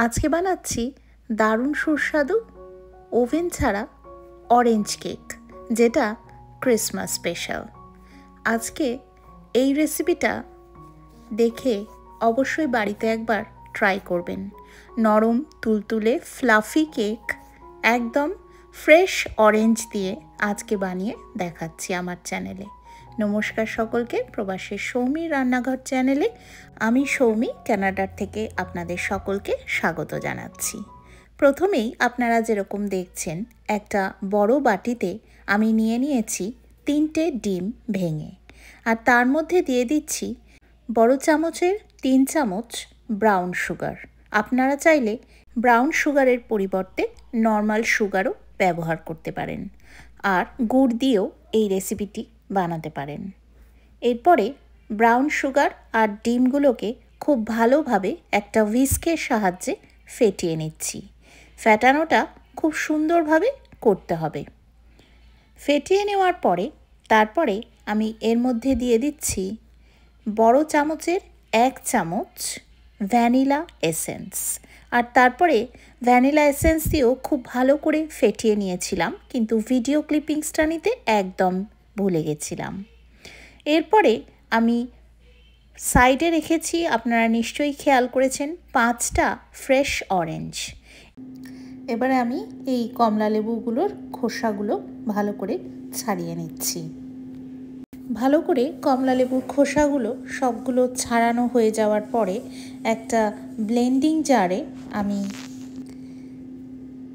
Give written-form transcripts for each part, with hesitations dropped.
আজকে বানাচ্ছি দারুণ সুস্বাদু ওভেন ছাড়া অরেঞ্জ কেক, যেটা ক্রিসমাস স্পেশাল। আজকে এই রেসিপিটা দেখে অবশ্যই বাড়িতে একবার ট্রাই করবেন। নরম তুলতুলে ফ্লাফি কেক একদম ফ্রেশ অরেঞ্জ দিয়ে আজকে বানিয়ে দেখাচ্ছি আমার চ্যানেলে। নমস্কার সকলকে, প্রবাসী সৌমির রান্নাঘর চ্যানেলে আমি সৌমি কানাডার থেকে আপনাদের সকলকে স্বাগত জানাচ্ছি। প্রথমেই আপনারা যেরকম দেখছেন, একটা বড় বাটিতে আমি নিয়ে নিয়েছি 3টে ডিম ভেঙে, আর তার মধ্যে দিয়ে দিচ্ছি বড় চামচের 3 চামচ ব্রাউন সুগার। আপনারা চাইলে ব্রাউন সুগারের পরিবর্তে নর্মাল সুগারও ব্যবহার করতে পারেন, আর গুড় দিয়েও এই রেসিপিটি বানাতে পারেন। এরপরে ব্রাউন সুগার আর ডিমগুলোকে খুব ভালোভাবে একটা হুইস্কের সাহায্যে ফেটিয়ে নিচ্ছি। ফেটানোটা খুব সুন্দরভাবে করতে হবে। ফেটিয়ে নেওয়ার পরে তারপরে আমি এর মধ্যে দিয়ে দিচ্ছি বড় চামচের 1 চামচ ভ্যানিলা এসেন্স, আর তারপরে ভ্যানিলা এসেন্স দিয়েও খুব ভালো করে ফেটিয়ে নিয়েছিলাম, কিন্তু ভিডিও ক্লিপিংসটা নিতে একদম ভুলে গেছিলাম। এরপরে আমি সাইডে রেখেছি, আপনারা নিশ্চয়ই খেয়াল করেছেন, 5টা ফ্রেশ অরেঞ্জ। এবারে আমি এই কমলা লেবুগুলোর খোসাগুলো ভালো করে ছাড়িয়ে নিচ্ছি। ভালো করে কমলা লেবুর খোসাগুলো সবগুলো ছাড়ানো হয়ে যাওয়ার পরে একটা ব্লেন্ডিং জারে আমি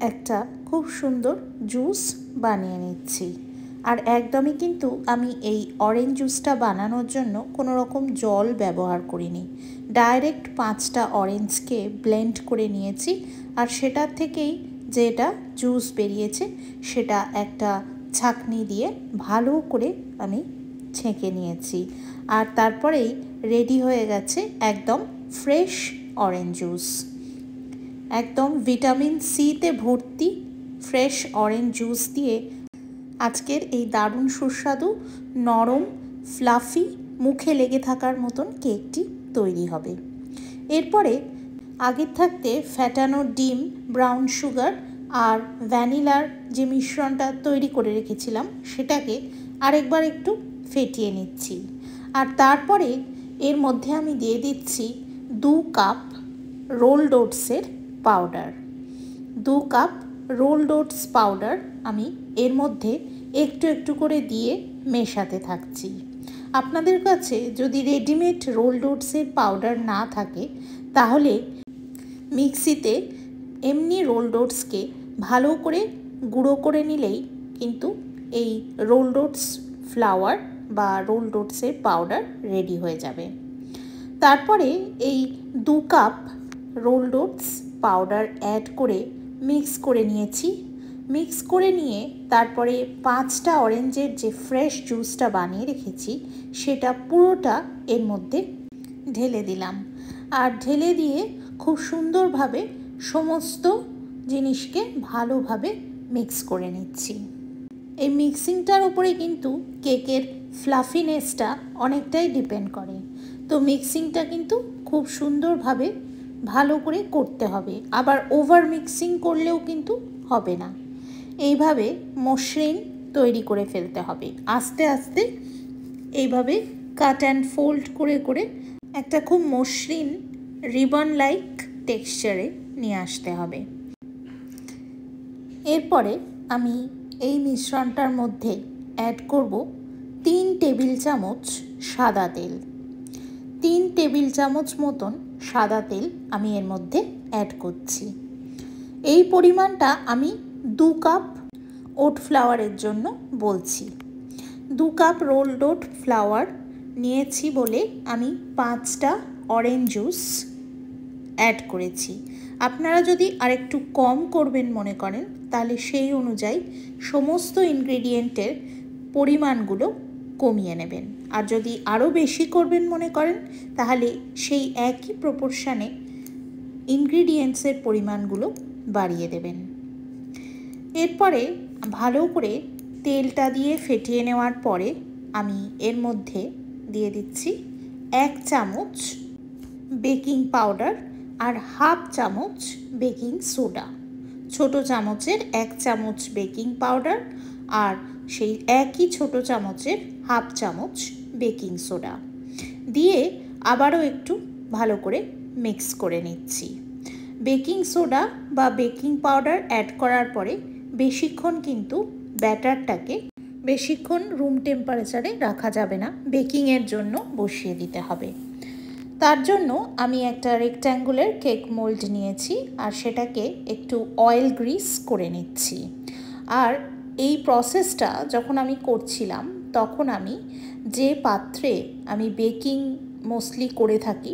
একটা খুব সুন্দর জুস বানিয়ে নিচ্ছি। আর একদমই কিন্তু আমি এই অরেঞ্জ জুসটা বানানোর জন্য কোনো রকম জল ব্যবহার করিনি। ডাইরেক্ট 5টা অরেঞ্জকে ব্লেন্ড করে নিয়েছি, আর সেটার থেকেই যেটা জুস বেরিয়েছে সেটা একটা ছাঁকনি দিয়ে ভালো করে আমি ছেঁকে নিয়েছি। আর তারপরেই রেডি হয়ে গেছে একদম ফ্রেশ অরেঞ্জ জুস। একদম ভিটামিন সিতে ভর্তি ফ্রেশ অরেঞ্জ জুস দিয়ে আজকের এই দারুণ সুস্বাদু নরম ফ্লাফি মুখে লেগে থাকার মতন কেকটি তৈরি হবে। এরপরে আগের থাকতে ফ্যাটানো ডিম, ব্রাউন সুগার আর ভ্যানিলার যে মিশ্রণটা তৈরি করে রেখেছিলাম সেটাকে আরেকবার একটু ফেটিয়ে নিচ্ছি। আর তারপরে এর মধ্যে আমি দিয়ে দিচ্ছি 2 কাপ রোলড ওটসের powder. 2 cup rolled oats powder আমি এর মধ্যে একটু একটু করে দিয়ে মেশাতে থাকছি। আপনাদের কাছে যদি রেডিমেড রোলড ওটসের পাউডার না থাকে, তাহলে মিক্সিতে এমনি রোলড ওটসকে ভালো করে গুঁড়ো করে নিলেই কিন্তু এই রোলড ওটস ফ্লাওয়ার বা রোলড ওটসের পাউডার রেডি হয়ে যাবে। তারপরে এই 2 cup rolled oats powder add করে মিক্স করে নিয়েছি। মিক্স করে নিয়ে তারপরে 5টা অরেঞ্জের যে ফ্রেশ জুসটা বানিয়ে রেখেছি সেটা পুরোটা এর মধ্যে ঢেলে দিলাম। আর ঢেলে দিয়ে খুব সুন্দরভাবে সমস্ত জিনিসকে ভালোভাবে মিক্স করে নিচ্ছি। এই মিক্সিংটার উপরে কিন্তু কেকের ফ্লাফিনেসটা অনেকটাই ডিপেন্ড করে। তো মিক্সিংটা কিন্তু খুব সুন্দরভাবে ভালো করে করতে হবে, আবার ওভার মিক্সিং করলেও কিন্তু হবে না। এইভাবে মসৃণ তৈরি করে ফেলতে হবে। আস্তে আস্তে এইভাবে কাট অ্যান্ড ফোল্ড করে করে একটা খুব মসৃণ রিবন লাইক টেক্সচারে নিয়ে আসতে হবে। এরপরে আমি এই মিশ্রণটার মধ্যে অ্যাড করব 3 টেবিল চামচ সাদা তেল। 3 টেবিল চামচ মতন সাদা তেল আমি এর মধ্যে অ্যাড করছি। এই পরিমাণটা আমি 2 কাপ ওট ফ্লাওয়ারের জন্য বলছি। 2 কাপ রোলড ওট ফ্লাওয়ার নিয়েছি বলে আমি 5টা অরেঞ্জ জুস অ্যাড করেছি। আপনারা যদি আরেকটু কম করবেন মনে করেন, তাহলে সেই অনুযায়ী সমস্ত ইনগ্রেডিয়েন্টের পরিমাণগুলো কমিয়ে নেবেন। আর যদি আরও বেশি করবেন মনে করেন, তাহলে সেই একই প্রপোর্শানে ইনগ্রেডিয়েন্টসের পরিমাণগুলো বাড়িয়ে দেবেন। এরপরে ভালো করে তেলটা দিয়ে ফেটিয়ে নেওয়ার পরে আমি এর মধ্যে দিয়ে দিচ্ছি 1 চামচ বেকিং পাউডার আর হাফ চামচ বেকিং সোডা। ছোট চামচের 1 চামচ বেকিং পাউডার আর সেই একই ছোট চামচের হাফ চামচ বেকিং সোডা দিয়ে আবারও একটু ভালো করে মিক্স করে নিচ্ছি। বেকিং সোডা বা বেকিং পাউডার অ্যাড করার পরে বেশিক্ষণ কিন্তু ব্যাটারটাকে বেশিক্ষণ রুম টেম্পারেচারে রাখা যাবে না, বেকিংয়ের জন্য বসিয়ে দিতে হবে। তার জন্য আমি একটা রেক্ট্যাঙ্গুলার কেক মোল্ড নিয়েছি আর সেটাকে একটু অয়েল গ্রিস করে নিচ্ছি। আর এই প্রসেসটা যখন আমি করছিলাম তখন আমি যে পাত্রে আমি বেকিং মোস্টলি করে থাকি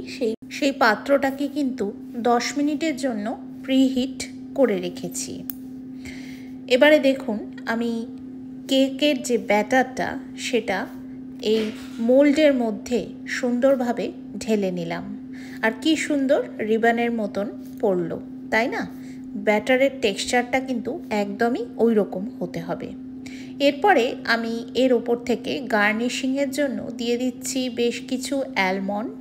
সেই পাত্রটাকে কিন্তু 10 মিনিটের জন্য প্রিহিট করে রেখেছি। এবারে দেখুন আমি কেকের যে ব্যাটারটা সেটা এই মোল্ডের মধ্যে সুন্দরভাবে ঢেলে নিলাম। আর কি সুন্দর রিবনের মতন পড়লো, তাই না? ব্যাটারের টেক্সচারটা কিন্তু একদমই ওই রকম হতে হবে। এরপরে আমি এর ওপর থেকে গার্নিশিংয়ের জন্য দিয়ে দিচ্ছি বেশ কিছু অ্যালমন্ড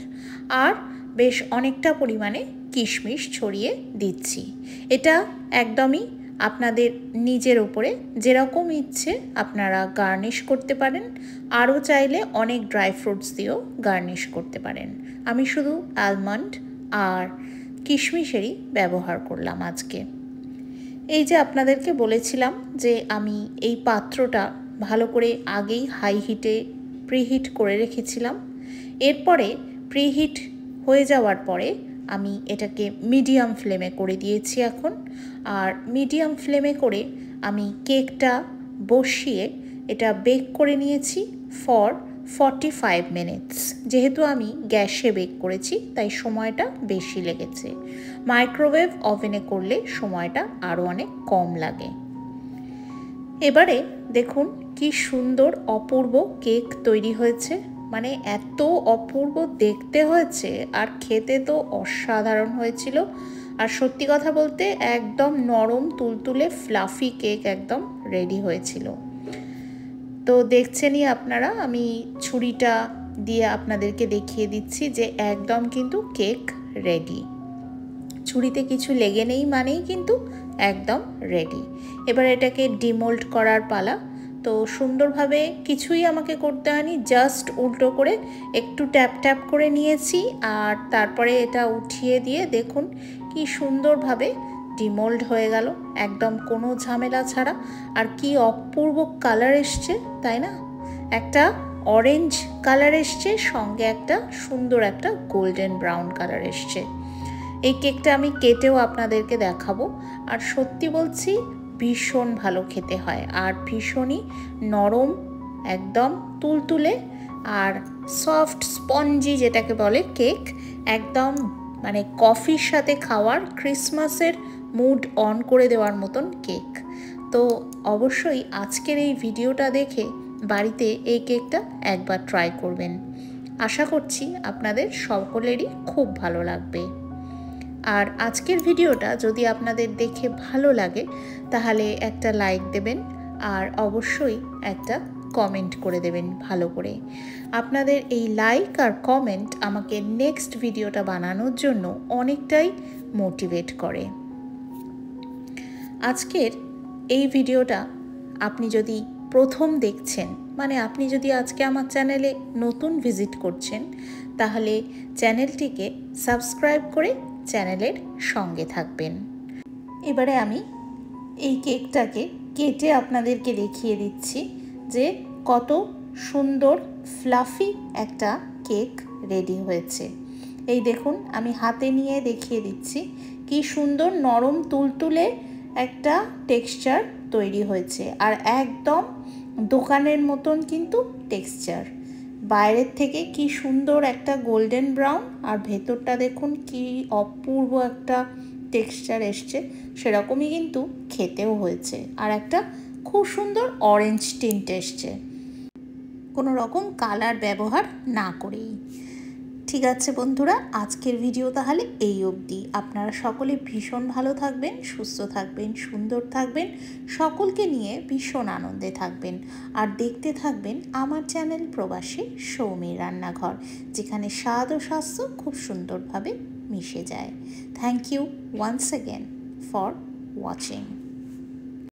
আর বেশ অনেকটা পরিমাণে কিশমিশ ছড়িয়ে দিচ্ছি। এটা একদমই আপনাদের নিজের উপরে যেরকম ইচ্ছে আপনারা গার্নিশ করতে পারেন। আরও চাইলে অনেক ড্রাই ফ্রুটস দিয়েও গার্নিশ করতে পারেন। আমি শুধু আলমন্ড আর কিশমিশেরই ব্যবহার করলাম আজকে। এই যে আপনাদেরকে বলেছিলাম যে আমি এই পাত্রটা ভালো করে আগেই হাই হিটে প্রিহিট করে রেখেছিলাম। এরপরে প্রিহিট হয়ে যাওয়ার পরে আমি এটাকে মিডিয়াম ফ্লেমে করে দিয়েছি এখন। আর মিডিয়াম ফ্লেমে করে আমি কেকটা বসিয়ে এটা বেক করে নিয়েছি ফর 45 মিনিটস। যেহেতু আমি গ্যাসে বেক করেছি তাই সময়টা বেশি লেগেছে। মাইক্রোওয়েভ ওভেনে করলে সময়টা আরও অনেক কম লাগে। এবারে দেখুন কি সুন্দর অপূর্ব কেক তৈরি হয়েছে, মানে এত অপূর্ব দেখতে হয়েছে আর খেতে তো অসাধারণ হয়েছিল। আর সত্যি কথা বলতে একদম নরম তুলতুলে ফ্লাফি কেক একদম রেডি হয়েছিল। তো দেখছেনই আপনারা, আমি ছুরিটা দিয়ে আপনাদেরকে দেখিয়ে দিচ্ছি যে একদম কিন্তু কেক রেডি। ছুরিতে কিছু লেগে নেই মানেই কিন্তু একদম রেডি। এবার এটাকে ডিমোল্ড করার পালা। তো সুন্দরভাবে কিছুই আমাকে করতে হয়নি, জাস্ট উল্টো করে একটু ট্যাপ ট্যাপ করে নিয়েছি আর তারপরে এটা উঠিয়ে দিয়ে দেখুন কি সুন্দরভাবে ডিমোল্ড হয়ে গেল, একদম কোনো ঝামেলা ছাড়া। আর কি অপূর্ব কালার এসছে, তাই না? একটা অরেঞ্জ কালার এসছে, সঙ্গে একটা সুন্দর একটা গোল্ডেন ব্রাউন কালার এসছে। এই কেকটা আমি কেটেও আপনাদেরকে দেখাবো। আর সত্যি বলছি ভীষণ ভালো খেতে হয় আর ভীষণই নরম, একদম তুলতুলে আর সফট স্পঞ্জি যেটাকে বলে কেক, একদম মানে কফির সাথে খাওয়ার ক্রিসমাসের মুড অন করে দেওয়ার মতন কেক। তো অবশ্যই আজকের এই ভিডিওটা দেখে বাড়িতে এই কেকটা একবার ট্রাই করবেন। আশা করছি আপনাদের সকলেরই খুব ভালো লাগবে। আর আজকের ভিডিওটা যদি আপনাদের দেখে ভালো লাগে তাহলে একটা লাইক দেবেন আর অবশ্যই একটা কমেন্ট করে দেবেন ভালো করে। আপনাদের এই লাইক আর কমেন্ট আমাকে নেক্সট ভিডিওটা বানানোর জন্য অনেকটাই মোটিভেট করে। আজকের এই ভিডিওটা আপনি যদি প্রথম দেখছেন, মানে আপনি যদি আজকে আমার চ্যানেলে নতুন ভিজিট করছেন, তাহলে চ্যানেলটিকে সাবস্ক্রাইব করে চ্যানেলের সঙ্গে থাকবেন। এবারে আমি এই কেকটাকে কেটে আপনাদেরকে দেখিয়ে দিচ্ছি যে কত সুন্দর ফ্লাফি একটা কেক রেডি হয়েছে। এই দেখুন আমি হাতে নিয়ে দেখিয়ে দিচ্ছি কি সুন্দর নরম তুলতুলে একটা টেক্সচার তৈরি হয়েছে আর একদম দোকানের মতন কিন্তু টেক্সচার। বাইরের থেকে কি সুন্দর একটা গোল্ডেন ব্রাউন আর ভেতরটা দেখুন কি অপূর্ব একটা টেক্সচার এসছে, সেরকমই কিন্তু খেতেও হয়েছে আর একটা খুব সুন্দর অরেঞ্জ টিন্ট এসছে, কোনো রকম কালার ব্যবহার না করেই। ঠিক আছে বন্ধুরা, আজকের ভিডিও তাহলে এই অবধি। আপনারা সকলে ভীষণ ভালো থাকবেন, সুস্থ থাকবেন, সুন্দর থাকবেন, সকলকে নিয়ে ভীষণ আনন্দে থাকবেন আর দেখতে থাকবেন আমার চ্যানেল প্রবাসী সৌমির রান্নাঘর, যেখানে স্বাদ ও স্বাস্থ্য খুব সুন্দরভাবে মিশে যায়। Thank you once again for watching.